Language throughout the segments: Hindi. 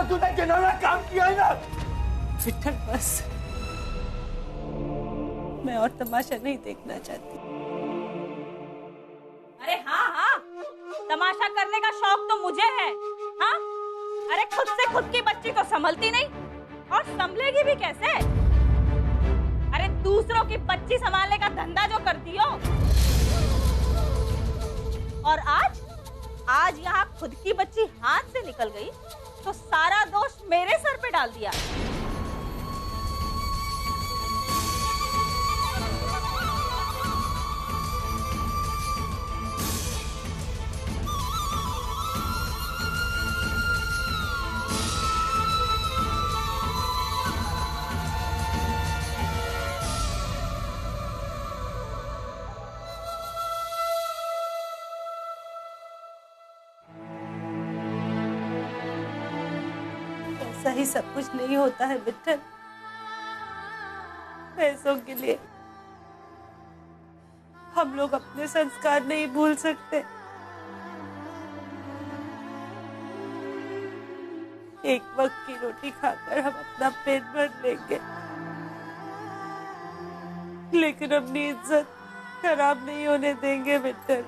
जो तूने जिन्होंने काम किया है ना। विठल बस, मैं और तमाशा नहीं देखना चाहती। अरे हाँ हाँ, तमाशा करने का शौक तो मुझे है। हाँ, अरे खुद से खुद की बच्ची को संभलती नहीं और संभलेगी भी कैसे? अरे दूसरों की बच्ची संभालने का धंधा जो करती हो, और आज यहाँ खुद की बच्ची हाथ से निकल गई तो सारा दोष मेरे सर पे डाल दिया। ऐसा ही सब कुछ नहीं होता है विठल। पैसों के लिए हम लोग अपने संस्कार नहीं भूल सकते। एक वक्त की रोटी खाकर हम अपना पेट भर लेंगे, लेकिन अपनी इज्जत खराब नहीं होने देंगे विठल।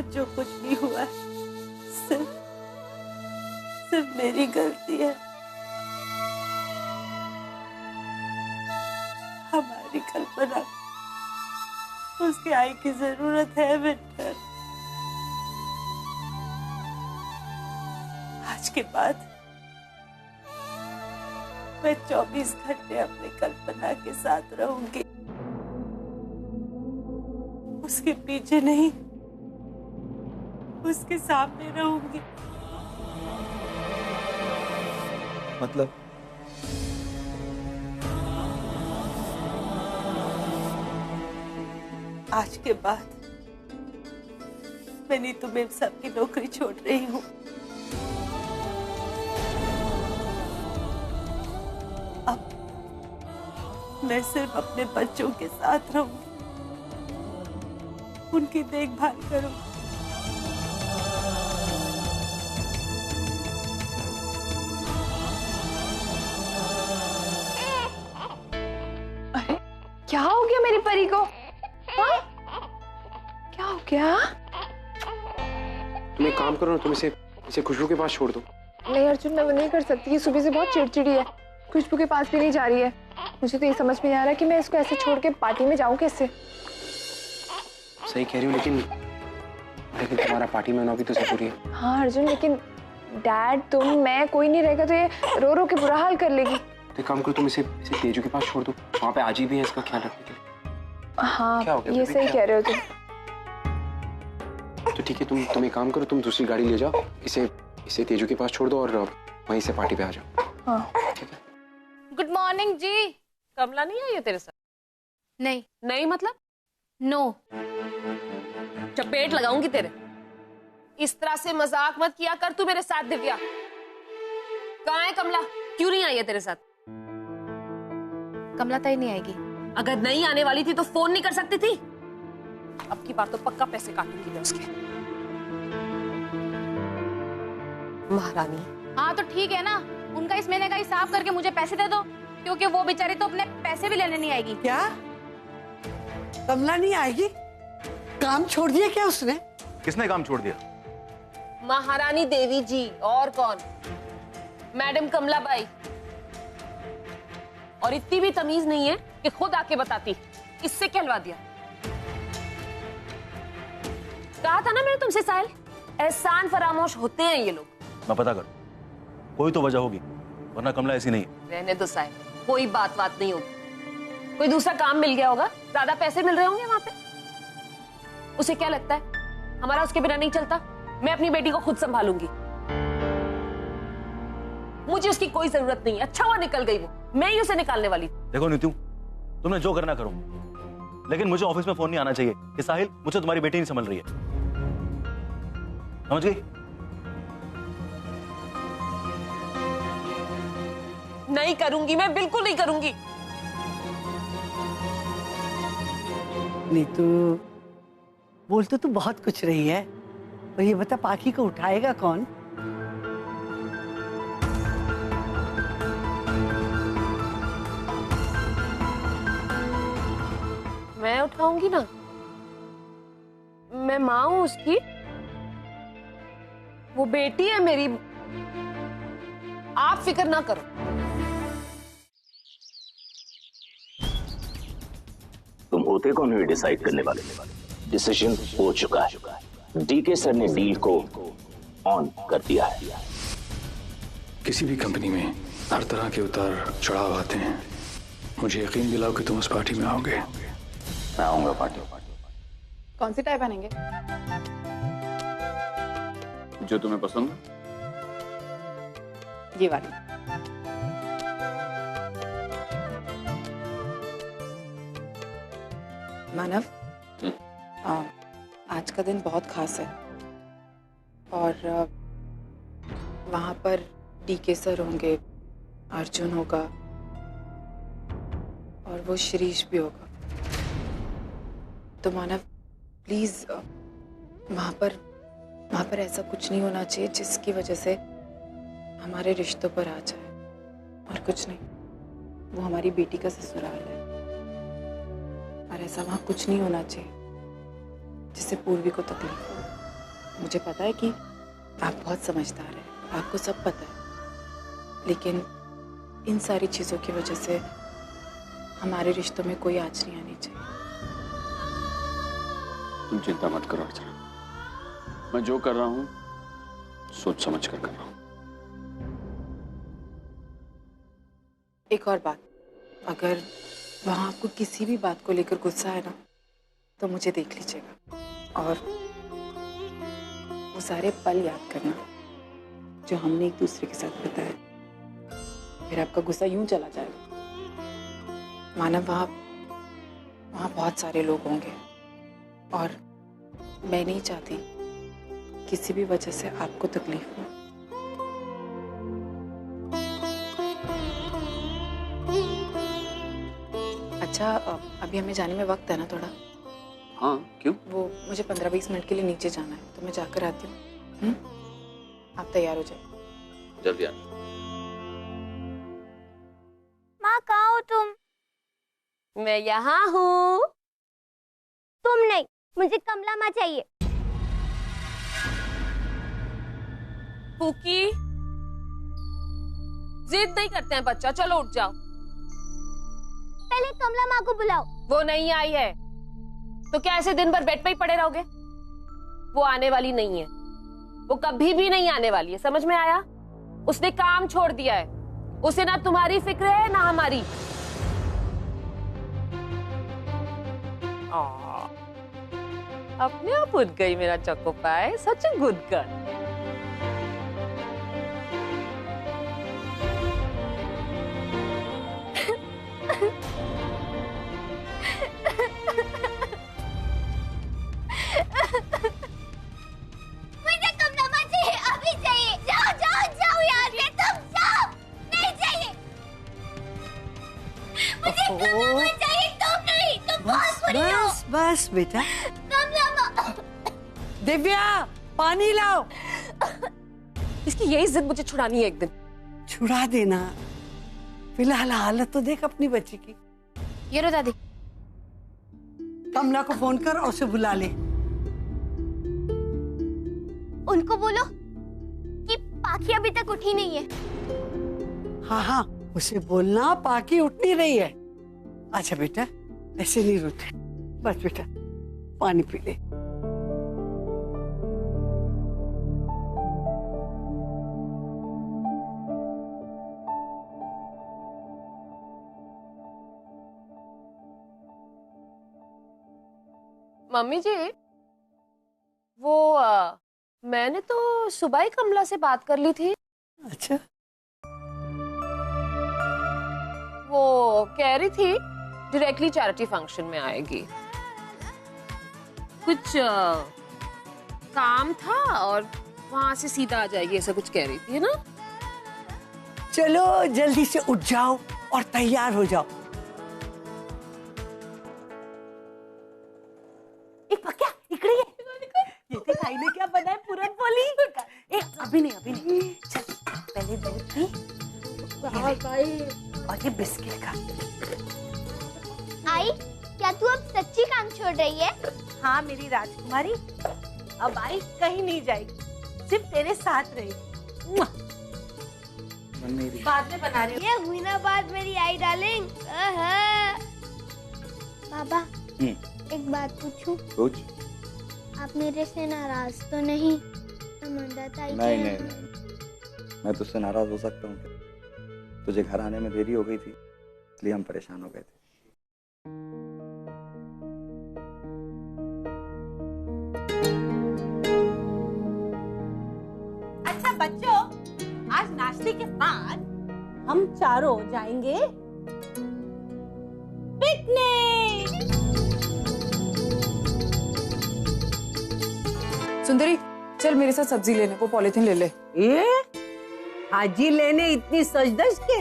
जो कुछ भी हुआ है सिर्फ मेरी गलती है। हमारी कल्पना उसके आई की जरूरत है विठल। आज के बाद मैं 24 घंटे अपनी कल्पना के साथ रहूंगी, उसके पीछे नहीं, उसके सामने रहूंगी। मतलब आज के बाद मैं नीतू मैम साहब की नौकरी छोड़ रही हूँ। अब मैं सिर्फ अपने बच्चों के साथ रहूंगी, उनकी देखभाल करूंगी। क्या हो गया मेरी परी को? हाँ? क्या हो गया? तुम एक काम करो ना, तुम इसे खुशबू के पास छोड़ दो। नहीं अर्जुन, मैं वो नहीं कर सकती। ये सुबह से बहुत चिड़चिड़ी है, खुशबू के पास भी नहीं जा रही है। मुझे तो ये समझ में नहीं आ रहा कि मैं इसको ऐसे छोड़ के पार्टी में जाऊं कैसे। सही कह रही हूँ, लेकिन तुम्हारा पार्टी में होना भी तो जरूरी है। हाँ अर्जुन, लेकिन डैड, तुम, मैं, कोई नहीं रहेगा तो ये रो रो के बुरा हाल कर लेगी। तो काम करो, तुम इसे तेजू के पास छोड़ दो, वहाँ पे आजी भी है इसका ख्याल रखने के लिए। हाँ ये सही कह रहे हो तुम। तो ठीक है, तुम एक काम करो, तुम दूसरी गाड़ी ले जाओ, इसे तेजू के पास छोड़ दो और वहीं से पार्टी पे आ जाओ। हाँ ठीक है। गुड मॉर्निंग जी। कमला नहीं आई है तेरे साथ? नहीं। नहीं मतलब? नो। चपेट लगाऊंगी तेरे। इस तरह से मजाक मत किया कर तू मेरे साथ दिव्या। कहाँ है कमला? क्यों नहीं आई है तेरे साथ? कमला ताई नहीं आएगी। अगर नहीं आने वाली थी तो फोन नहीं कर सकती थी? अब की बार तो पक्का पैसे काटूंगी मैं उसके। महारानी। हाँ तो ठीक है ना, उनका इस महीने का हिसाब करके मुझे पैसे दे दो, क्योंकि वो बेचारी तो अपने पैसे भी लेने नहीं आएगी। क्या कमला नहीं आएगी? काम छोड़ दिया क्या उसने? किसने काम छोड़ दिया? महारानी देवी जी, और कौन? मैडम कमला बाई। और इतनी भी तमीज नहीं है कि खुद आके बताती। इससे कहलवा दिया। कहा था ना मैंने तुमसे साहिल, एहसान फरामोश होते हैं ये लोग। मैं पता कर, कोई तो वजह होगी, वरना कमला ऐसी नहीं है। रहने दो साहिल, कोई बात नहीं होगी। कोई दूसरा काम मिल गया होगा, ज्यादा पैसे मिल रहे होंगे वहां पे। उसे क्या लगता है हमारा उसके बिना नहीं चलता? मैं अपनी बेटी को खुद संभालूंगी, मुझे उसकी कोई जरूरत नहीं है। अच्छा हुआ निकल गई वो, मैं ही उसे निकालने वाली थी। देखो नीतू, तुमने जो करना करो, लेकिन मुझे ऑफिस में फोन नहीं आना चाहिए कि साहिल मुझे तुम्हारी बेटी नहीं संभल रही है। समझ गई? नहीं करूंगी, मैं बिल्कुल नहीं करूंगी। नीतू, बोल तो तू बहुत कुछ रही है, और ये बता पाखी को उठाएगा कौन? मैं उठाऊंगी ना, मैं माँ हूं उसकी, वो बेटी है मेरी, आप फिक्र ना करो। तुम होते कौन हो डिसाइड करने वाले? डिसीजन हो चुका है। डीके सर ने डील को ऑन कर दिया है। किसी भी कंपनी में हर तरह के उतार चढ़ाव आते हैं। मुझे यकीन दिलाओ कि तुम उस पार्टी में आओगे। मैं आऊंगा पार्टी। कौन सी टाई पहनेंगे? जो तुम्हें पसंद हो। ये वाली। मानव, आज का दिन बहुत खास है और वहां पर डीके सर होंगे, अर्जुन होगा और वो शिरीष भी होगा। तो मानव प्लीज वहां पर ऐसा कुछ नहीं होना चाहिए जिसकी वजह से हमारे रिश्तों पर आ जाए। और कुछ नहीं, वो हमारी बेटी का ससुराल है और ऐसा वहां कुछ नहीं होना चाहिए जिससे पूर्वी को तकलीफ हो। मुझे पता है कि आप बहुत समझदार हैं, आपको सब पता है, लेकिन इन सारी चीजों की वजह से हमारे रिश्तों में कोई आंच नहीं आनी चाहिए। तुम चिंता मत करो अर्चना, मैं जो कर रहा हूं सोच समझ कर रहा हूं। एक और बात, अगर वहां आपको किसी भी बात को लेकर गुस्सा है ना, तो मुझे देख लीजिएगा और वो सारे पल याद करना जो हमने एक दूसरे के साथ बिताए, फिर आपका गुस्सा यूं चला जाएगा। मानव, वहां बहुत सारे लोग होंगे और मैं नहीं चाहती किसी भी वजह से आपको तकलीफ हो। अच्छा, अभी हमें जाने में वक्त है ना थोड़ा? हाँ, क्यों? वो मुझे 15-20 मिनट के लिए नीचे जाना है, तो मैं जाकर आती हूँ। आप तैयार हो जाए। जल्दी आना। माँ, कहाँ हो तुम? मैं यहाँ हूँ। तुम नहीं, मुझे कमला माँ चाहिए। कुकी, जिद नहीं करते हैं बच्चा, चलो उठ जाओ। पहले कमला माँ को बुलाओ। वो नहीं आई है तो क्या ऐसे दिन भर बेड पे ही पड़े रहोगे? वो आने वाली नहीं है, वो कभी भी नहीं आने वाली है, समझ में आया? उसने काम छोड़ दिया है, उसे ना तुम्हारी फिक्र है ना हमारी। अपने आप उठ गई मेरा choco pi, such a good girl. मुझे कमला माँ चाहिए, अभी चाहिए। जाओ जाओ जाओ यहाँ से, तुम जाओ। नहीं चाहिए, मुझे कमला माँ चाहिए, तुम नहीं। तुम बहुत बुरी हो। बस बस बेटा। कमला माँ। दिव्या, पानी लाओ। इसकी यही जिद मुझे छुड़ानी है एक दिन। छुड़ा देना, फिलहाल हालत तो देख अपनी बच्ची की। ये लो दादी। कमला को फोन कर और उसे बुला ले। उनको बोलो कि पाखी अभी तक उठी नहीं है। हाँ हाँ, उसे बोलना पाखी उठ नहीं रही है। अच्छा बेटा, ऐसे नहीं रोते, बस बेटा पानी पी ले। मम्मी जी, वो मैंने तो सुबह ही कमला से बात कर ली थी। अच्छा, वो कह रही थी डायरेक्टली चैरिटी फंक्शन में आएगी। कुछ काम था और वहां से सीधा आ जाएगी ऐसा कुछ कह रही थी, है ना? चलो जल्दी से उठ जाओ और तैयार हो जाओ। एक पक्या इकडे ये ते खाईने क्या बनाए पुरण पोली अभी नहीं चल पहले दूध पी और ये बिस्किट खा। आई क्या तू अब सच्ची काम छोड़ रही है? हाँ मेरी राजकुमारी, अब आई कहीं नहीं जाएगी, सिर्फ तेरे साथ रहेगी। बाद में बना रही हूँ। ये हुई ना बात मेरी आई डार्लिंग। बाबा एक बात पूछूं? पूछ। आप मेरे से नाराज तो नहीं? नहीं, मैं तुझसे नाराज हो सकता हूँ? तुझे घर आने में देरी हो गई थी इसलिए हम परेशान हो गए थे। अच्छा बच्चों, आज नाश्ते के बाद हम चारों जाएंगे पिकनिक। सुंदरी चल मेरे साथ सब्जी लेने, वो पॉलिथीन ले ले। ये हाजी लेने इतनी सजदज के?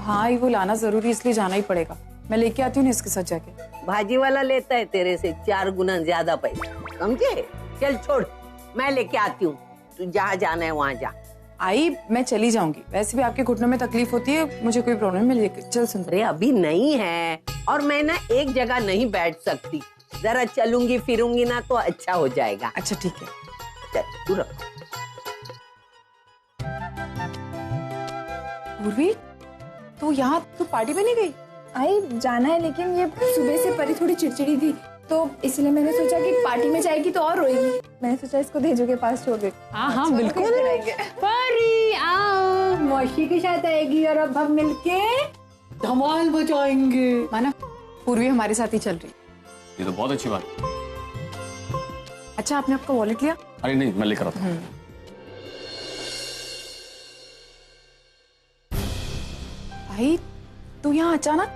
हाँ ये वो लाना जरूरी इसलिए जाना ही पड़ेगा। मैं लेके आती हूँ ना इसके साथ जाके। भाजी वाला लेता है तेरे से 4 गुना ज्यादा पैसा, समझे? चल छोड़, मैं लेके आती हूँ, तू जहाँ जाना है वहाँ जा। आई मैं चली जाऊंगी, वैसे भी आपके घुटनों में तकलीफ होती है, मुझे कोई प्रॉब्लम नहीं। लेके चल सुंदरी। अभी नहीं है और मैं ना एक जगह नहीं बैठ सकती, जरा चलूंगी फिरूंगी ना तो अच्छा हो जाएगा। अच्छा ठीक है चल तू रख। पूर्वी तू यहाँ तू पार्टी में नहीं गई? आई जाना है लेकिन ये सुबह से परी थोड़ी चिड़चिड़ी थी तो इसलिए मैंने सोचा कि पार्टी में जाएगी तो और रोएगी। मैंने सोचा इसको तेजू के पास छोड़ दे। हाँ बिल्कुल। परी आओ, मौसी के साथ आएगी और अब हम मिलके धमाल बजाएंगे। माना पूर्वी हमारे साथ ही चल रही। ये तो बहुत अच्छी बात। अच्छा आपने आपका वॉलेट लिया? अरे नहीं, मैं लेकर आता हूँ। भाई तू यहाँ अचानक?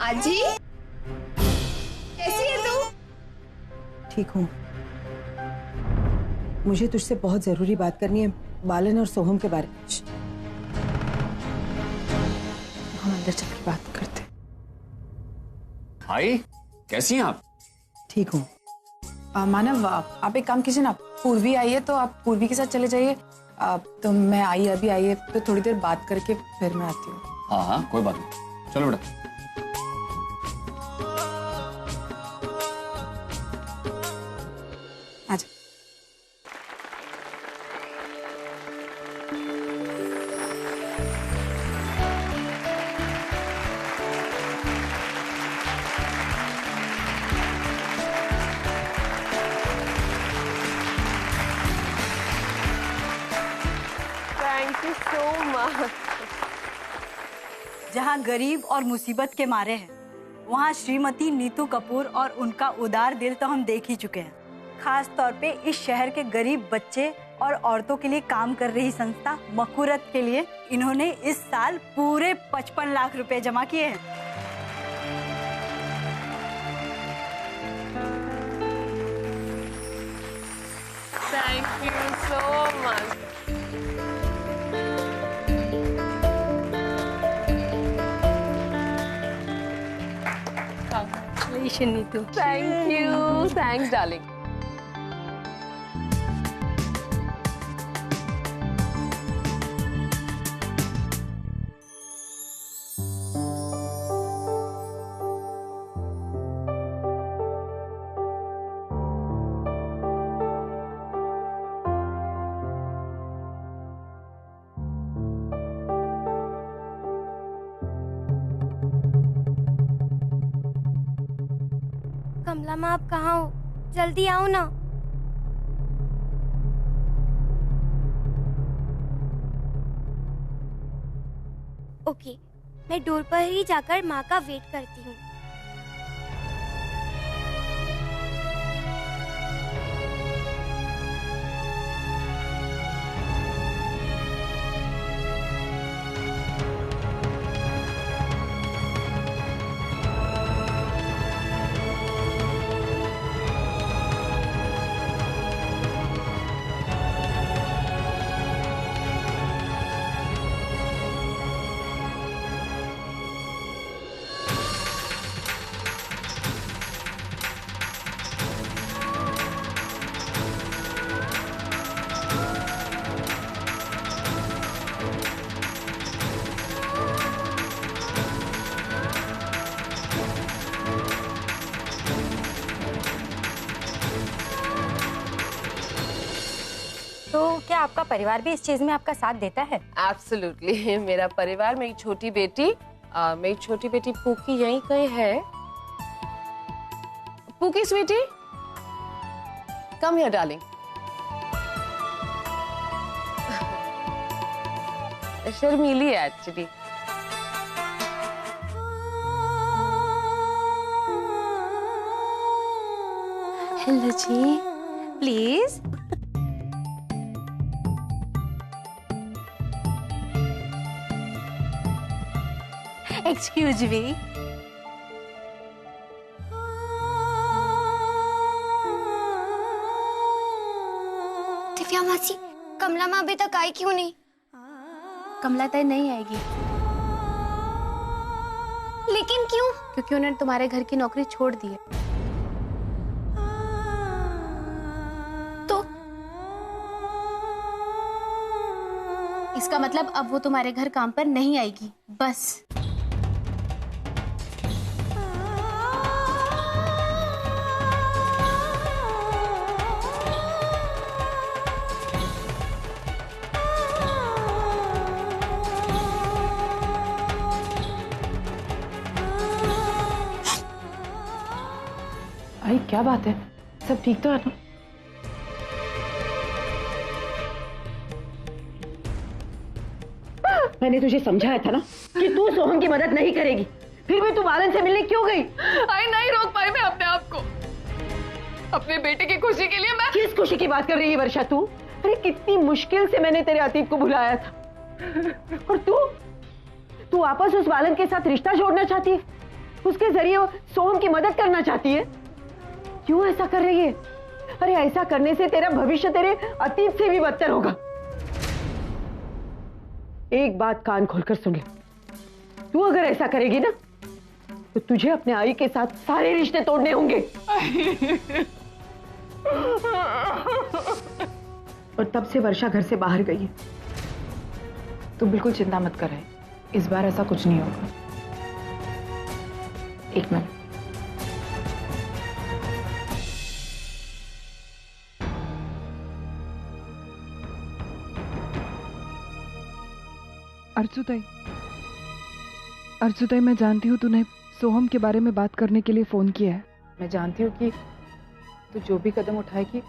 आजी कैसी है तू? ठीक हूँ। मुझे तुझसे बहुत जरूरी बात करनी है, बालन और सोहम के बारे में। हम अंदर चल के बात करते। हाय, कैसी हैं आप? ठीक हूँ। मानव आप एक काम कीजिए ना, पूर्वी आई है तो आप पूर्वी के साथ चले जाइए। तो मैं आई अभी आई है तो थोड़ी देर बात करके फिर मैं आती हूँ। हाँ कोई बात नहीं, चलो बेटा। आजा। Thank you so much. जहाँ गरीब और मुसीबत के मारे हैं वहाँ श्रीमती नीतू कपूर और उनका उदार दिल तो हम देख ही चुके हैं। खास तौर पे इस शहर के गरीब बच्चे और औरतों के लिए काम कर रही संस्था मकुरत के लिए इन्होंने इस साल पूरे 55 लाख रुपए जमा किए हैं। Thank you so much. Neetu thank you, thanks darling. Kamala माँ आप कहाँ हो? जल्दी आओ ना। ओके, मैं डोर पर ही जाकर माँ का वेट करती हूँ। आपका परिवार भी इस चीज में आपका साथ देता है? एब्सोल्युटली। मेरा परिवार, मेरी छोटी बेटी पूकी यहीं कहीं है। Pookie sweetie, come here darling. शर्मीली है actually. Hello ji, please. Excuse me. Divya मासी, कमला माँ अभी तक आई क्यों नहीं? कमला ताई नहीं आएगी। लेकिन क्यों? क्योंकि उन्होंने तुम्हारे घर की नौकरी छोड़ दी है। तो इसका मतलब अब वो तुम्हारे घर काम पर नहीं आएगी, बस। आई, क्या बात है? सब ठीक तो है ना? मैंने तुझे समझाया था ना कि तू सोहम की मदद नहीं करेगी, फिर भी तू बालन से मिलने क्यों गई? आई नहीं रोक पाई मैं अपने आप को। अपने बेटे की खुशी के लिए मैं... किस खुशी की बात कर रही है वर्षा तू? अरे कितनी मुश्किल से मैंने तेरे अतीत को भुलाया था, और तू वापस उस बालन के साथ रिश्ता जोड़ना चाहती है, उसके जरिए सोहम की मदद करना चाहती है। क्यों ऐसा कर रही है? अरे ऐसा करने से तेरा भविष्य तेरे अतीत से भी बदतर होगा। एक बात कान खोलकर सुन ले, तू अगर ऐसा करेगी ना तो तुझे अपने आई के साथ सारे रिश्ते तोड़ने होंगे। और तब से वर्षा घर से बाहर गई है। तू बिल्कुल चिंता मत कर, इस बार ऐसा कुछ नहीं होगा। एक मिनट। अर्जुताई, मैं जानती हूँ तूने सोहम के बारे में बात करने के लिए फोन किया है। मैं जानती हूँ कि तू जो भी कदम उठाएगी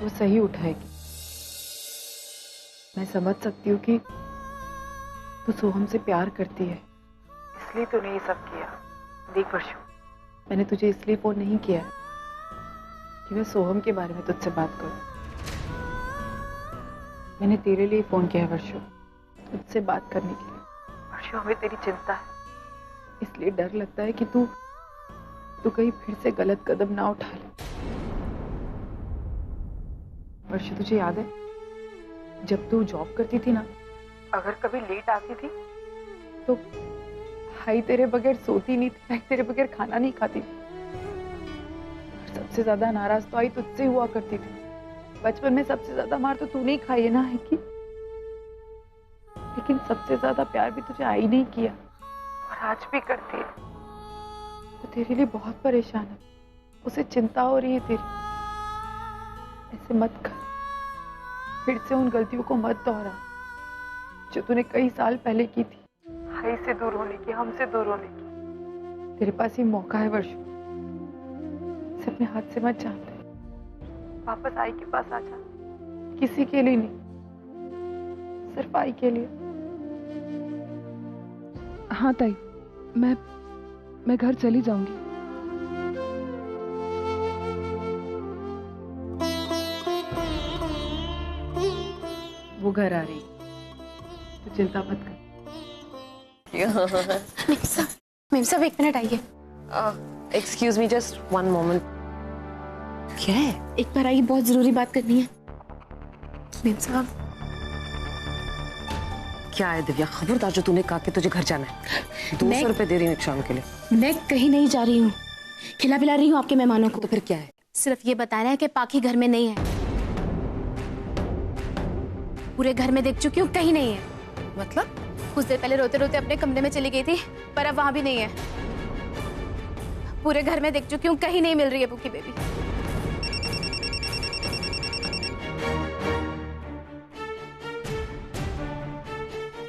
वो सही उठाएगी। मैं समझ सकती हूँ कि तू सोहम से प्यार करती है, इसलिए तूने ये सब किया। देख वर्षु, मैंने तुझे इसलिए फोन नहीं किया कि मैं सोहम के बारे में तुझसे बात करूं। मैंने तेरे लिए फोन किया है वर्षु, तुझसे बात करने के लिए। वर्षु, हमें तेरी चिंता है, इसलिए डर लगता है कि तू कहीं फिर से गलत कदम ना उठा ले। वर्षु, तुझे याद है जब तू जॉब करती थी ना, अगर कभी लेट आती थी तो भाई तेरे बगैर सोती नहीं थी, भाई तेरे बगैर खाना नहीं खाती थी। और सबसे ज्यादा नाराज तो आई तुझसे हुआ करती थी। बचपन में सबसे ज्यादा मार तो तूने ही खाई है ना, है कि? लेकिन सबसे ज्यादा प्यार भी तुझे आई नहीं किया, और आज भी करती है। वो तेरे लिए बहुत परेशान है, उसे चिंता हो रही है तेरी। ऐसे मत कर, फिर से उन गलतियों को मत दोहरा जो तूने कई साल पहले की थी। भाई से दूर होने की, हमसे दूर होने की। तेरे पास ये मौका है वर्षु, इसे अपने हाथ से मत जाने दे। वापस आई के पास आ जा, किसी के लिए नहीं, सिर्फ आई के लिए। हाँ ताई, मैं घर चली जाऊंगी। वो घर आ रही, तो चिंता मत कर। मेम साहब, एक मिनट आइए। Excuse me, just one moment. क्या है? एक बार आइए, बहुत जरूरी बात करनी है। मेम साहब। क्या है दिव्या? खबरदार, जो तूने कहा कि तुझे घर जाना है। 200 रुपए दे रही हूँ एक शाम के लिए। मैं कहीं नहीं जा रही हूँ, खिला पिला रही हूँ आपके मेहमानों को। तो फिर क्या है? सिर्फ ये बताना है कि पाखी घर में नहीं है। पूरे घर में देख चुकी हूँ, कहीं नहीं है। मतलब? कुछ देर पहले रोते रोते अपने कमरे में चली गई थी, पर अब वहां भी नहीं है। पूरे घर में देख चुकी हूँ, कहीं नहीं मिल रही है पुकी बेबी।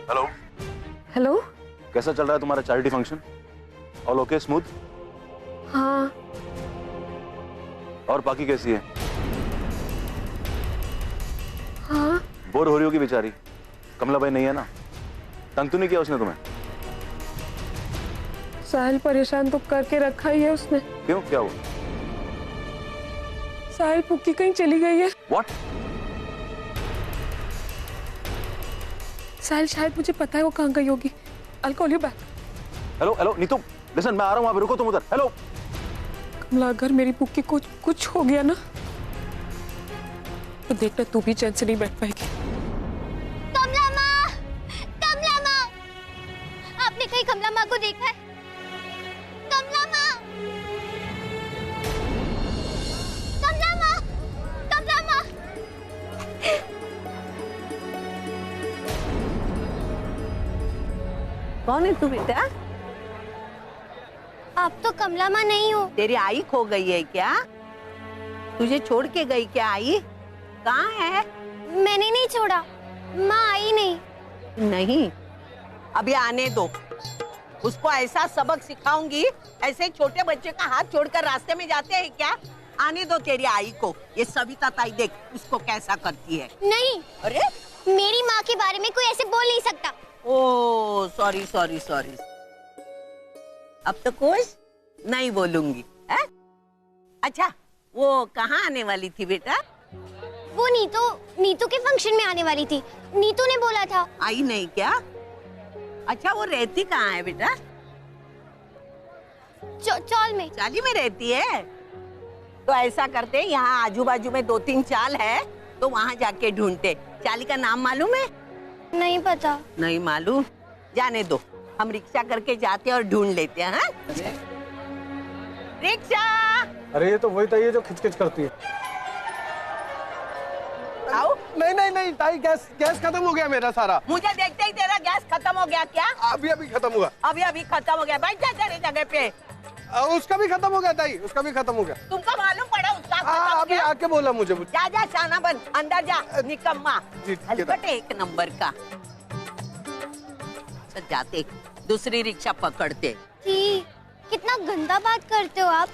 Hello hello. कैसा चल रहा है तुम्हारा charity function? All okay, smooth? हाँ। और बाकी कैसी है? हाँ। बोर हो रही होगी बेचारी। कमला भाई नहीं है ना? तंग तो नहीं किया उसने तुम्हें? साहिल परेशान तो करके रखा ही है उसने। क्यों, क्या हुआ? साहिल पुक्की कहीं चली गई है। What? साहिल शायद मुझे पता है वो कहाँ गई होगी। I'll call you back. Hello hello Neetu, listen, मैं आ रहा हूँ, वहां पे रुको तुम उधर। हेलो। कमला, अगर मेरी पुक्की को कुछ हो गया ना तो देखना तू भी चैन से नहीं बैठ पाएगी। कमला माँ, कमला माँ, आपने कहीं कमला माँ को देखा है? कमला माँ, कमला माँ, कमला माँ। कौन है तू बेटा? आप तो कमला माँ नहीं हो। तेरी आई खो गई है क्या? तुझे छोड़ के गई क्या आई? कहाँ है? मैंने नहीं छोड़ा, माँ आई नहीं। नहीं, अभी आने दो। उसको ऐसा सबक सिखाऊंगी, ऐसे छोटे बच्चे का हाथ छोड़कर रास्ते में जाते हैं क्या? आने दो तेरी आई को। ये सविता ताई देख उसको कैसा करती है। नहीं, अरे मेरी माँ के बारे में कोई ऐसे बोल नहीं सकता। ओ सॉरी सॉरी सॉरी, अब तो कुछ नहीं बोलूंगी है? अच्छा, वो कहाँ आने वाली थी बेटा? वो नीतू के फंक्शन में आने वाली थी। नीतू ने बोला था। आई नहीं क्या? अच्छा, वो रहती कहाँ है बेटा? चौल में। चाली में रहती है? तो ऐसा करते, यहाँ आजू बाजू में 2-3 चाल है, तो वहाँ जाके ढूंढते। चाली का नाम मालूम है? नहीं पता। नहीं मालूम? जाने दो, हम रिक्शा करके जाते और ढूंढ लेते हैं। रिक्शा। अरे ये तो वही ताई है जो खिचखिच करती है। आओ। नहीं नहीं नहीं ताई, गैस खत्म हो गया मेरा सारा। मुझे देखते ही तेरा गैस खत्म हो गया क्या? अभी खत्म हुआ। अभी खत्म हो गया। बैठ जा तेरे जगह पे। उसका भी खत्म हो गया ताई, उसका भी खत्म हो गया। तुमको मालूम पड़ा उसका? अभी आके बोला मुझे। जा शाना बन, अंदर जा निकम्मा। हलकट एक नंबर का। जाते दूसरी रिक्शा पकड़ते। कितना गंदा बात करते हो आप।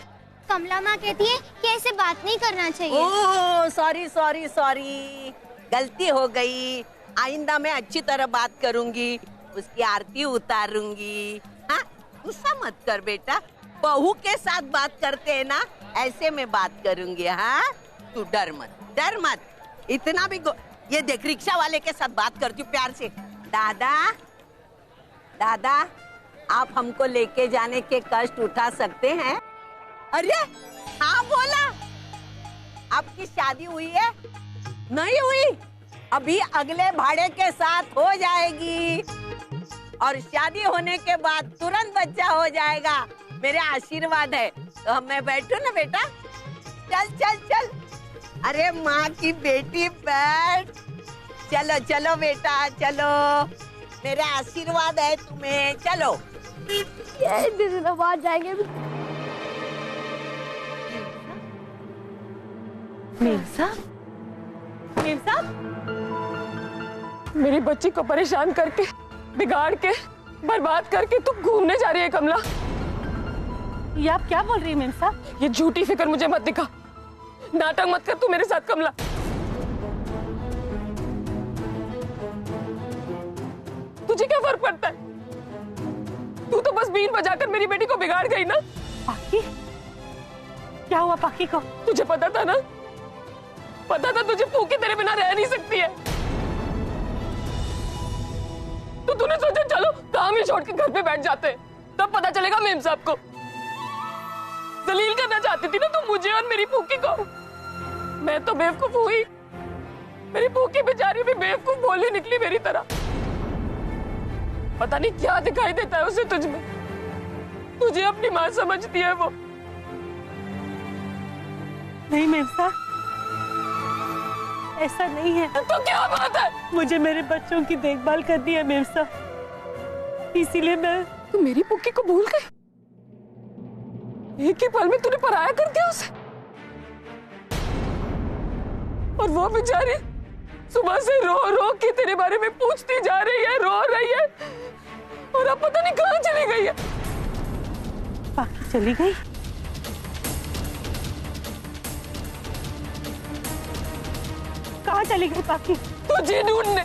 कमला माँ कहती है कि ऐसे बात नहीं करना चाहिए। ओह सॉरी सॉरी सॉरी, गलती हो गई। आइंदा मैं अच्छी तरह बात करूंगी, उसकी आरती उतारूंगी। हाँ, गुस्सा मत कर बेटा। बहू के साथ बात करते हैं ना, ऐसे में बात करूंगी। हाँ, तू डर मत। इतना भी ये देख, रिक्शा वाले के साथ बात करती हूँ प्यार से। दादा, आप हमको लेके जाने के कष्ट उठा सकते हैं? अरे हाँ, बोला। आपकी शादी हुई है? नहीं हुई, अभी अगले भाड़े के साथ हो जाएगी, और शादी होने के बाद तुरंत बच्चा हो जाएगा। मेरे आशीर्वाद है। तो मैं बैठू ना बेटा? चल। अरे माँ की बेटी बैठ। चलो बेटा, चलो। मेरा आशीर्वाद है तुम्हें। चलो। बाहर जाएंगे। मीम साहब, मेरी बच्ची को परेशान करके, बिगाड़ के, बर्बाद करके तू घूमने जा रही है कमला। ये आप क्या बोल रही है मीम साहब? ये झूठी फिक्र मुझे मत दिखा। नाटक मत कर तू मेरे साथ कमला। तुझे क्या फर्क पड़ता है? तू तो बस बीन बजाकर मेरी बेटी को बिगाड़ गई ना। पाकी? क्या हुआ पाकी को? तुझे पता था ना? पता था तुझे फूकी तेरे बिना रह नहीं सकती है। तो तूने सोचा चलो काम ही छोड़ के घर पे बैठ जाते, तब पता चलेगा मेम साहब को। जलील करना चाहती थी ना तू मुझे और मेरी फूकी को। मैं तो बेवकूफ हुई, मेरी फूकी बेचारी भी बेवकूफ बोली निकली मेरी तरह। पता नहीं क्या दिखाई देता है उसे तुझ में। तुझे अपनी माँ समझती है वो। नहीं मेम साहब, ऐसा नहीं है। तो क्या बात है? मुझे मेरे बच्चों की देखभाल करनी है मेम साहब, इसीलिए मैं। तू मेरी पुक्की को भूल गई? एक ही पल में तूने पराया कर दिया उसे। और वो बेचारी सुबह से रो रो के तेरे बारे में पूछती जा रही है, रो रही है, और अब पता नहीं कहाँ चली गई है। पाकी चली गई? कहाँ चली गई पाकी? तुझे ढूंढने,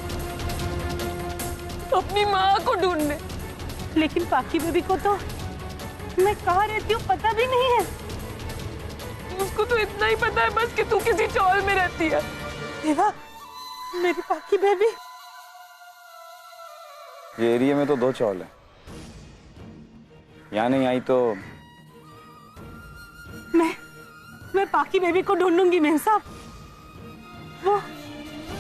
अपनी माँ को ढूंढने। लेकिन पाकी बेबी को तो मैं कहाँ रहती हूँ पता भी नहीं है। उसको तो इतना ही पता है बस कि तू किसी चौल में रहती है। देवा, मेरी पाकी बेबी। ये एरिया में तो 2 चौल है, यहाँ नहीं आई तो मैं पाकी बेबी को ढूंढूंगी मेम साहब।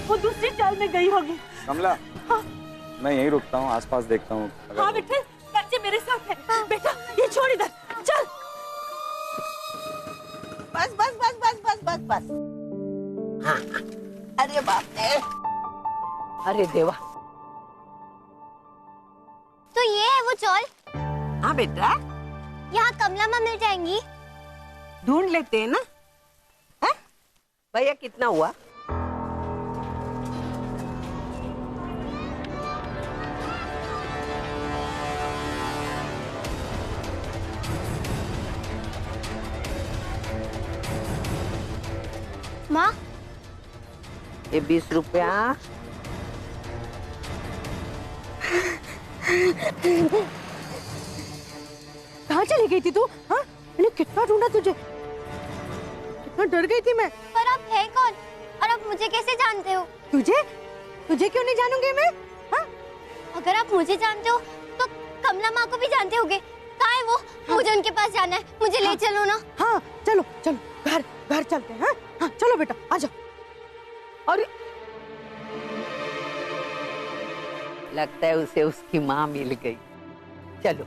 वो दूसरी चाल में गई होगी। कमला, मैं यहीं रुकता हूँ, आसपास देखता हूँ। हाँ बेटे, बच्चे मेरे साथ हैं। बेटा ये छोड़ इधर, चल। बस बस बस बस बस बस बस। हाँ, अरे बाप रे, अरे देवा। तो ये है वो चौल? हाँ बेटा, यहाँ कमला माँ मिल जाएंगी? ढूंढ लेते हैं ना। है भैया, कितना हुआ? माँ, ये 20 रुपया। कहाँ चली गई थी तू? हाँ, मैंने कितना ढूंढा तुझे, कितना डर गई थी मैं। पर आप है कौन और आप मुझे कैसे जानते हो? तुझे क्यों नहीं जानूंगी मैं? हाँ? अगर आप मुझे जानते हो तो कमला माँ को भी जानते होगे। कहाँ है वो? हाँ। मुझे उनके पास जाना है, मुझे ले चलो ना। हाँ चलो चलो, घर चलते हैं। हाँ चलो बेटा, आजा। और लगता है उसे उसकी माँ मिल गई। चलो,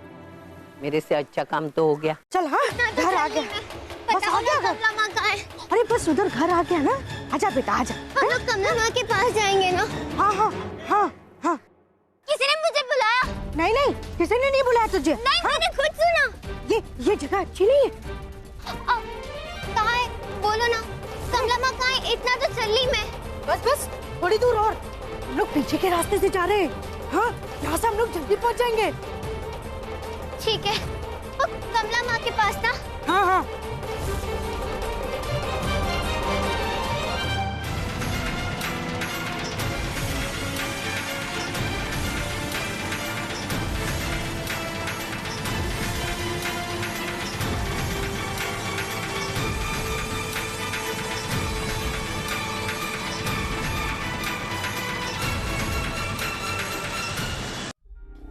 मेरे से अच्छा काम तो हो गया। चल। हाँ, घर आ गया। बस आ गया घर। कमला माँ कहाँ है? अरे बस उधर घर आ गया ना। आजा बेटा, आजा। हम लोग कमला माँ के पास जाएंगे ना? हाँ हाँ हाँ हाँ। किसी ने मुझे बुलाया? नहीं, किसी ने नहीं बुलाया तुझे। नहीं, मैंने खुद सुना। ये जगह अच्छी नहीं है। कहाँ है? बोलो ना। कमला माँ कहाँ है? इतना तो चल ली मैं। बस थोड़ी दूर और। हम लोग पीछे के रास्ते से जा रहे हैं। हाँ, यहाँ से हम लोग जल्दी पहुँच जाएंगे। ठीक है, कमला माँ के पास ना? हाँ।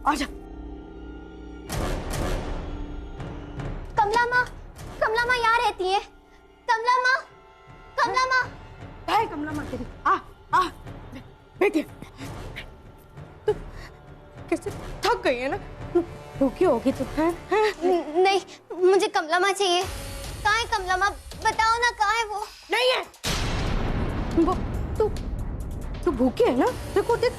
आजा। कमला माँ यहाँ रहती है। कमला माँ। है कमला माँ तेरी। आ बेटी, तू कैसे थक गई है ना? भूखी होगी तू। नहीं, मुझे कमला माँ चाहिए। कहाँ है कमला माँ? बताओ ना, कहाँ है वो? नहीं है वो। तू भूखी है ना? देखो देख,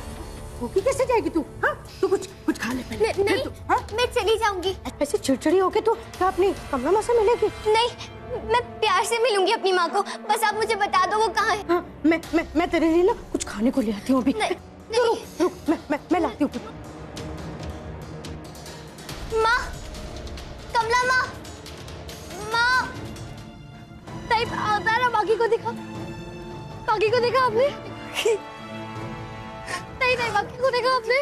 भूखी कैसे जाएगी तू? हाँ, तू कुछ खा ले पहले। नहीं, मैं चली जाऊंगी। ऐसे चिड़चिड़ी होके तू क्या अपनी कमला माँ से मिलेगी? नहीं, मैं प्यार से मिलूंगी अपनी माँ को। बस आप मुझे बता दो वो कहाँ है। हाँ, मैं तेरे लिए ना कुछ खाने को ले आती हूँ अभी। रुक, मैं लाती हूँ। माँ, कमला माँ। ताई, आधारा बाकी को दिखा आपने? नहीं, बाकी को देखा आपने?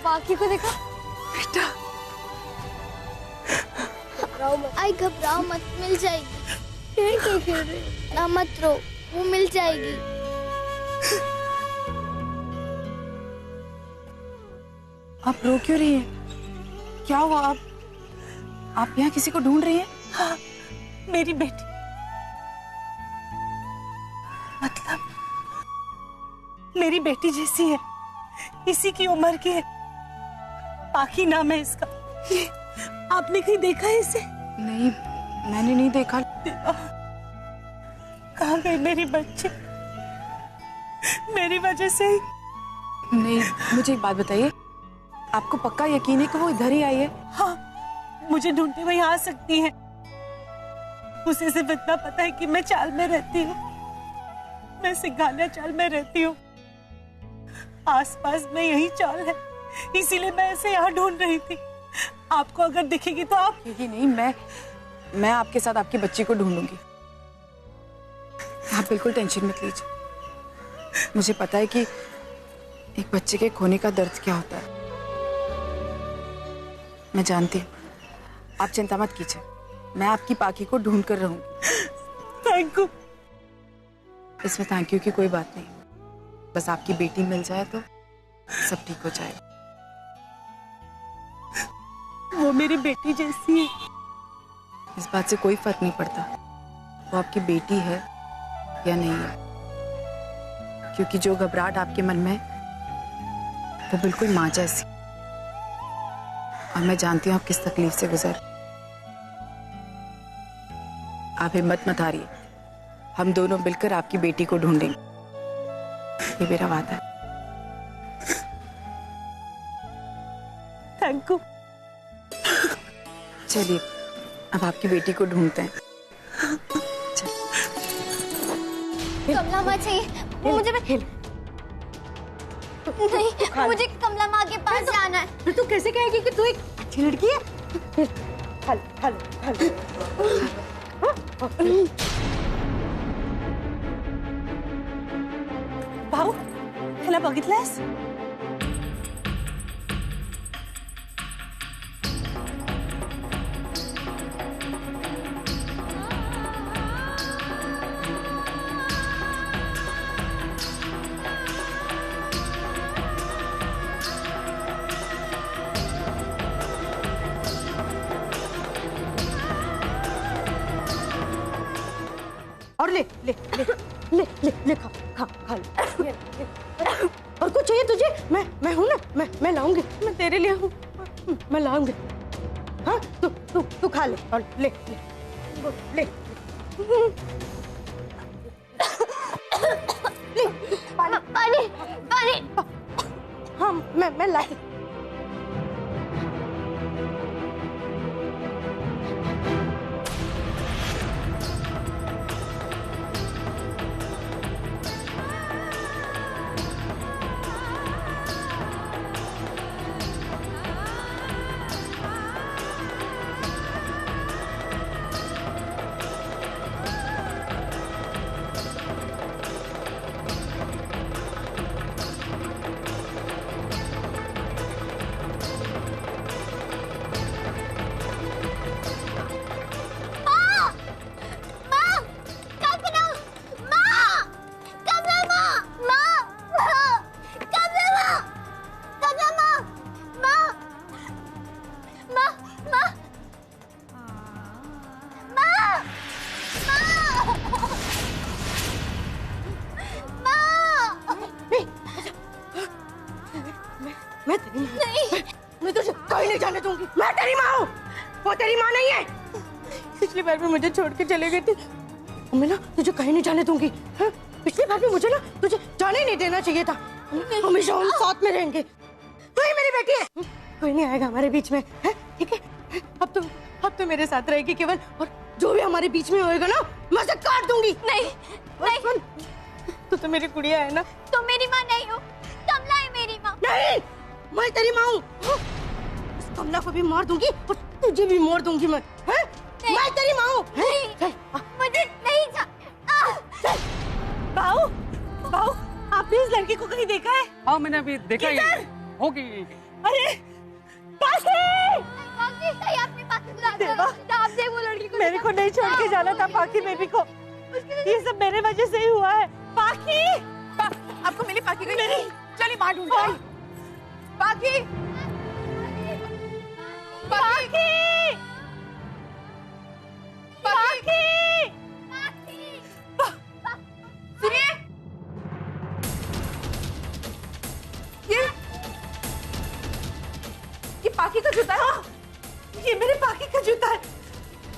बाकी को देखा? बेटा, घबराओ मत, मिल जाएगी। फिर क्यों खेल रहे हो? ना मत रो, वो मिल जाएगी। आप रो क्यों रही है? क्या हुआ? आप यहाँ किसी को ढूंढ रही हैं? हाँ, मेरी बेटी। मतलब मेरी बेटी जैसी है, इसी की उम्र की है। पाकी नाम है इसका। आपने कहीं देखा है इसे? नहीं, मैंने नहीं देखा। कहाँ गई मेरी बच्ची? मेरी वजह से ही। नहीं, मुझे एक बात बताइए, आपको पक्का यकीन है कि वो इधर ही आई है? हाँ, मुझे ढूंढते हुए आ सकती है। उसे सिर्फ इतना पता है कि मैं चाल में रहती हूँ, मैं सिंघानिया चाल में रहती हूँ। आसपास में यही चाल है, इसीलिए मैं ऐसे यहाँ ढूंढ रही थी। आपको अगर दिखेगी तो आप। नहीं, मैं आपके साथ आपकी बच्ची को ढूंढूंगी। आप बिल्कुल टेंशन मत लीजिए। मुझे पता है कि एक बच्चे के खोने का दर्द क्या होता है। मैं जानती हूँ, आप चिंता मत कीजिए। मैं आपकी पाकी को ढूंढ कर रहूंगी। Thank you. इसमें थैंक यू की कोई बात नहीं, बस आपकी बेटी मिल जाए तो सब ठीक हो जाएगा। वो मेरी बेटी जैसी है। इस बात से कोई फर्क नहीं पड़ता वो आपकी बेटी है या नहीं है, क्योंकि जो घबराहट आपके मन में है वो बिल्कुल माँ जैसी। और मैं जानती हूँ आप किस तकलीफ से गुजर। आप हिम्मत मत हारिए, हम दोनों मिलकर आपकी बेटी को ढूंढेंगे, ये मेरा वादा है। Thank you. चलिए अब आपकी बेटी को ढूंढते हैं। कमला माँ चाहिए मुझे। नहीं, मुझे कमला माँ के पास जाना है। फिर तू कैसे कहेगी कि तू एक अच्छी लड़की है? भाऊ, ह्याला बघितलंस? और ले ले ले ले ले ले खा खा खा ले। और कुछ चाहिए तुझे? मैं हूं ना, मैं लाऊंगी। मैं तेरे लिए हूँ, मैं लाऊंगी। हाँ तू तू तू खा ले और ले ले ले पानी पानी। हाँ मैं लाती। मैं तुझे कहीं नहीं जाने दूंगी। मैं तेरी माँ हूँ, वो तेरी माँ नहीं है। पिछली बार भी मुझे छोड़ के चले गए थे। मैं ना तुझे कहीं नहीं जाने दूंगी। हाँ? पिछली बार भी मुझे ना तुझे जाने नहीं देना चाहिए था। हमेशा हम साथ में रहेंगे। तू ही मेरी बेटी है, कोई नहीं आएगा हमारे बीच में। ठीक है, अब तो मेरे साथ रहेगी केवल, और जो भी हमारे बीच में होएगा ना मैं उसे काट दूंगी। नहीं नहीं, तू तो मेरी गुड़िया है ना। तुम मेरी माँ नहीं हो, कमला है मेरी माँ। नहीं, मैं तेरी माँ हूँ। उस कमला को भी मार दूंगी और तुझे भी मार दूंगी मैं। मैं तेरी माँ हूँ। मुझे नहीं बाऊ, बाऊ, आपने इस लड़की को कहीं देखा है? हाँ मैंने अभी देखा ही होगी। अरे पाकी! देवा, आपने वो लड़की को मेरे को नहीं छोड़ के जाना था पाकी बेबी को। ये सब मेरे वजह से ही हुआ है। पाकी! आपको मिली पाकी गई? नहीं, चलिए मार ढूंढ रही। पाकी! पाकी! पाकी! सुनिए, ये पाकी का जूता है। हाँ, ये मेरे पाकी का जूता है।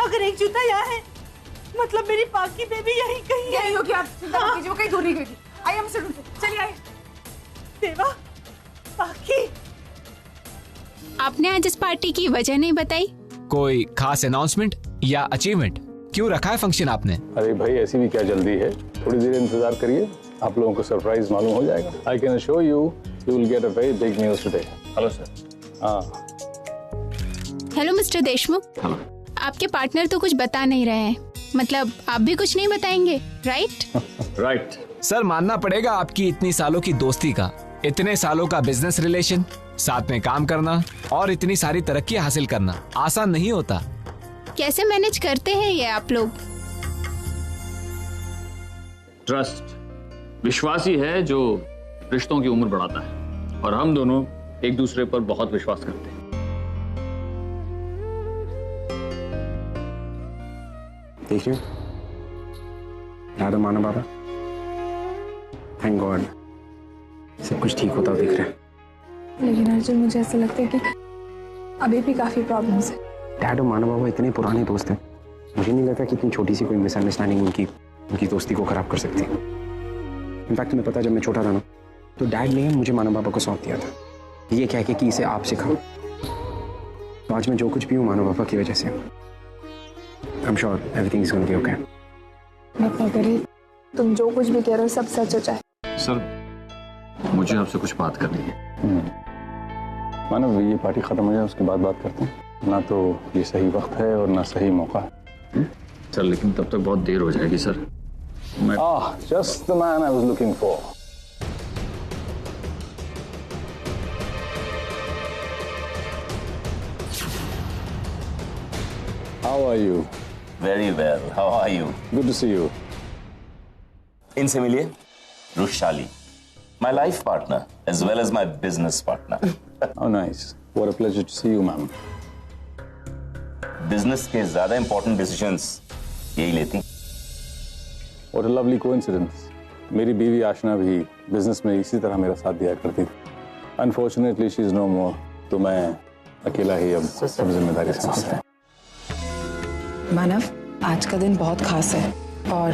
अगर एक जूता यहाँ है, मतलब मेरी पाकी बेबी यहीं कहीं है। यही होगी, आप चिंता मत कीजिए, वो कहीं दूर नहीं गई। आइए हम इसे ढूंढते। चलिए आइए। देवा, पाकी। आपने आज इस पार्टी की वजह नहीं बताई? कोई खास अनाउंसमेंट या अचीवमेंट? क्यों रखा है फंक्शन आपने? अरे भाई ऐसी भी क्या जल्दी है, थोड़ी देर इंतजार करिए, आप लोगों को सरप्राइज मालूम हो जाएगा। I can show you will get a very big news today. Hello sir. हाँ हेलो मिस्टर देशमुख। हेलो। आपके पार्टनर तो कुछ बता नहीं रहे हैं, मतलब आप भी कुछ नहीं बताएंगे, राइट? राइट। सर मानना पड़ेगा आपकी इतनी सालों की दोस्ती का, इतने सालों का बिजनेस रिलेशन, साथ में काम करना और इतनी सारी तरक्की हासिल करना आसान नहीं होता। कैसे मैनेज करते हैं ये आप लोग? ट्रस्ट, विश्वास ही है जो रिश्तों की उम्र बढ़ाता है, और हम दोनों एक दूसरे पर बहुत विश्वास करते हैं। देखिए याद है माना बाबा, थैंक गॉड सब कुछ ठीक होता दिख रहा है। लेकिन अर्जुन मुझे ऐसा लगता है कि अभी भी काफी प्रॉब्लम्स है। डैड और माना बाबा इतने पुराने दोस्त हैं, मुझे नहीं लगता कि इतनी छोटी सी कोई मिसअंडरस्टैंडिंग उनकी दोस्ती को खराब कर सकती है। इनफैक्ट तुम्हें पता, जब मैं छोटा था ना, तो डैड ने मुझे माना बाबा को सौंप दिया था, ये कह के कि इसे आप सिखाओ। तो आज मैं जो कुछ भी हूँ माना बाबा की वजह से। I am sure everything is going to be okay. बाबा करे तुम जो कुछ भी कह रहे हो सब सच हो जाए। सर मुझे आपसे कुछ बात करनी है। मानव ये पार्टी खत्म हो जाए उसके बाद बात करते हैं, ना तो ये सही वक्त है और ना सही मौका है। सर लेकिन तब तक बहुत देर हो जाएगी sir. Just the man I was looking for. How are you? Very well. How are you? Good to see you. इनसे मिलिए, Rushali, my life partner as well as my business partner. How nice. What a pleasure to see you, ma'am. Business के ज्यादा important decisions यही लेती। What a lovely coincidence. मेरी बीवी आशना भी बिजनेस में इसी तरह मेरा साथ दिया करती थी। Unfortunately, she is no more. तो मैं अकेला ही अब सब जिम्मेदारी संभालता हूँ। मानव, आज का दिन बहुत खास है और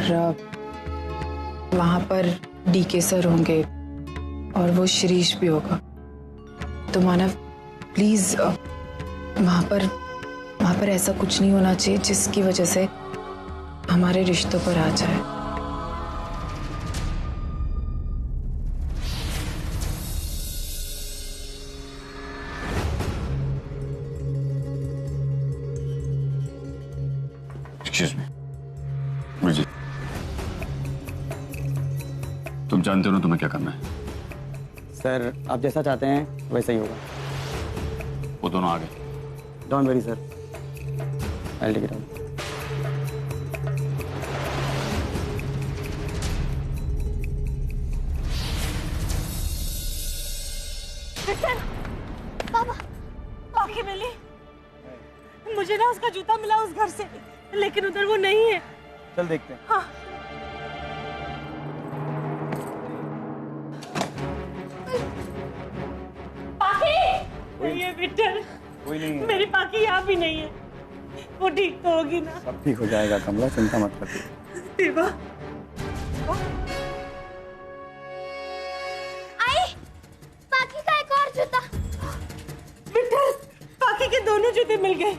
वहाँ पर डीके सर होंगे और वो शिरीष भी होगा। तो मानव प्लीज वहाँ पर ऐसा कुछ नहीं होना चाहिए जिसकी वजह से हमारे रिश्तों पर आ जाए। Excuse me. ब्रिजेट, तुम जानते हो ना तुम्हें क्या करना है? सर आप जैसा चाहते हैं वैसा ही होगा। वो दोनों आ गए। Don't worry sir, I will take it out. बाबा, पाखी मिली। मुझे ना उसका जूता मिला उस घर से, लेकिन उधर वो नहीं है। चल देखते हैं। हाँ। पाखी! नहीं है विट्ठल। कोई नहीं है। मेरी पाखी यहाँ भी नहीं है। वो ठीक तो होगी ना? सब ठीक हो जाएगा कमला, चिंता मत कर। देवा। पाखी का एक और जूता। विट्ठल, पाखी के दोनों जूते मिल गए।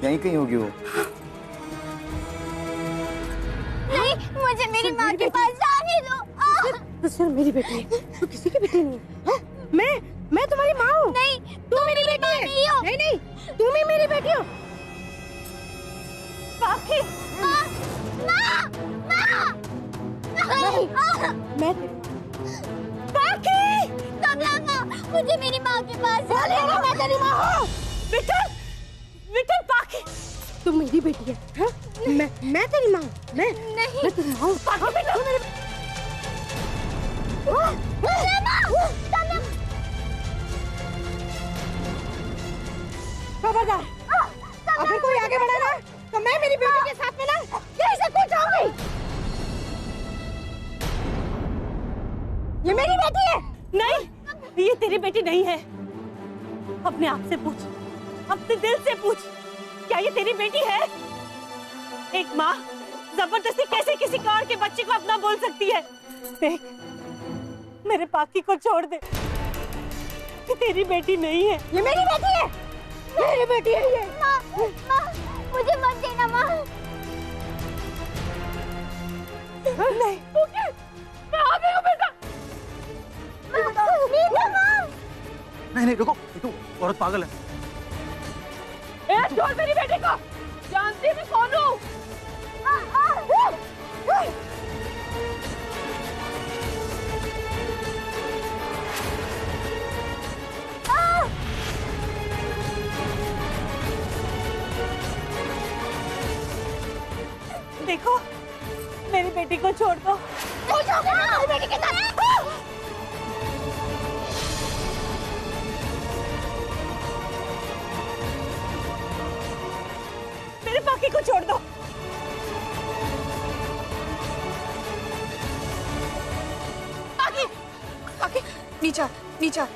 यहीं कहीं होगी वो। नहीं, मुझे मेरी माँ के पास जाने दो। तो सर मेरी बेटी है, तो किसी की बेटी नहीं है। मैं तुम्हारी माँ हूँ। नहीं, तुम मेरी बेटी नहीं हो। नहीं, तुम ही मेरी बेटी हो। पाखी। नहीं, मैं पाखी। कमला माँ, मुझे मेरी माँ के पास जाने दो। मैं तेरी माँ हूँ। विट्ठल, पाखी, तुम मेरी बेटी है, हाँ? मैं तेरी माँ हूँ। मैं तेरी माँ हूँ। पाखी बेटा, खबरदार, अगर कोई आगे बढ़ा ना तो मैं मेरी बेटी के साथ में ना यहीं से कूद जाऊंगी। ये मेरी बेटी है। नहीं, ये तेरी बेटी नहीं है। अपने आप से पूछ, अपने दिल से पूछ, क्या ये तेरी बेटी है? एक माँ जबरदस्ती कैसे किसी और के बच्चे को अपना बोल सकती है? देख, मेरे पाखी को छोड़ दे। ये तेरी बेटी नहीं है। ये मेरी बेटी है। मेरी बेटी है ये। माँ, मुझे मत देना माँ। नहीं ओके मैं आ गई हूँ बेटा। नहीं नहीं रुको, औरत पागल है। ए छोड़ मेरी बेटी को, जानती है मैं कौन हूँ। देखो मेरी बेटी को छोड़ दो। मेरी बेटी के साथ मेरे पाकी को छोड़ दो। पाकी, पाकी, नीचा, नीचा।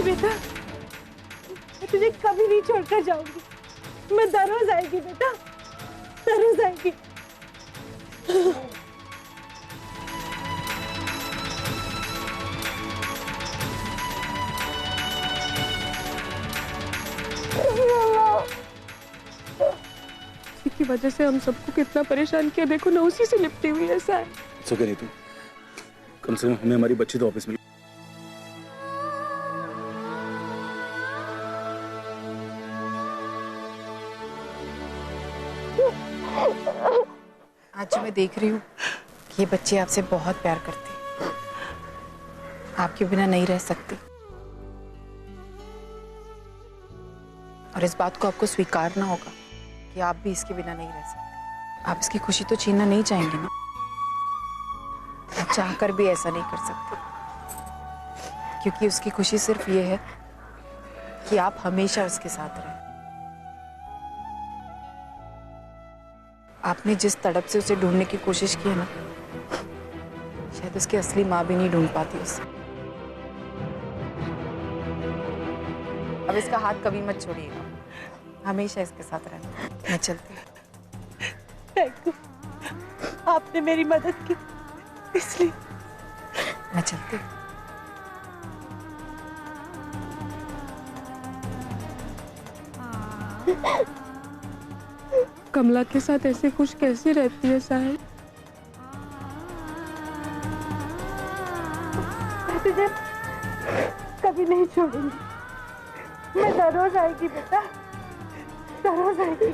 बेटा मैं तुझे कभी नहीं छोड़कर जाऊंगी। मैं दररोज आएगी बेटा, दररोज आएगी। की वजह से हम सबको कितना परेशान किया, देखो ना उसी से लिपटी हुई ऐसा है। सो नहीं तू कम से कम हमें हमारी बच्ची तो ऑफिस में। आज जो मैं देख रही हूँ कि ये बच्ची आपसे बहुत प्यार करती है, आपके बिना नहीं रह सकती, और इस बात को आपको स्वीकारना होगा कि आप भी इसके बिना नहीं रह सकते। आप इसकी खुशी तो छीनना नहीं चाहेंगे ना, आप चाहकर भी ऐसा नहीं कर सकते, क्योंकि उसकी खुशी सिर्फ ये है कि आप हमेशा उसके साथ रहें। आपने जिस तड़प से उसे ढूंढने की कोशिश की है ना, शायद उसकी असली माँ भी नहीं ढूंढ पाती उसे। अब इसका हाथ कभी मत छोड़िएगा, हमेशा इसके साथ रहना। मैं चलती हूँ। थैंक यू, आपने मेरी मदद की इसलिए। मैं चलती हूँ। कमला के साथ ऐसे खुश कैसे रहती है साहिल? मैं तुझे कभी नहीं छोड़ूंगी। मैं दररोज आएगी बेटा, दररोज आएगी।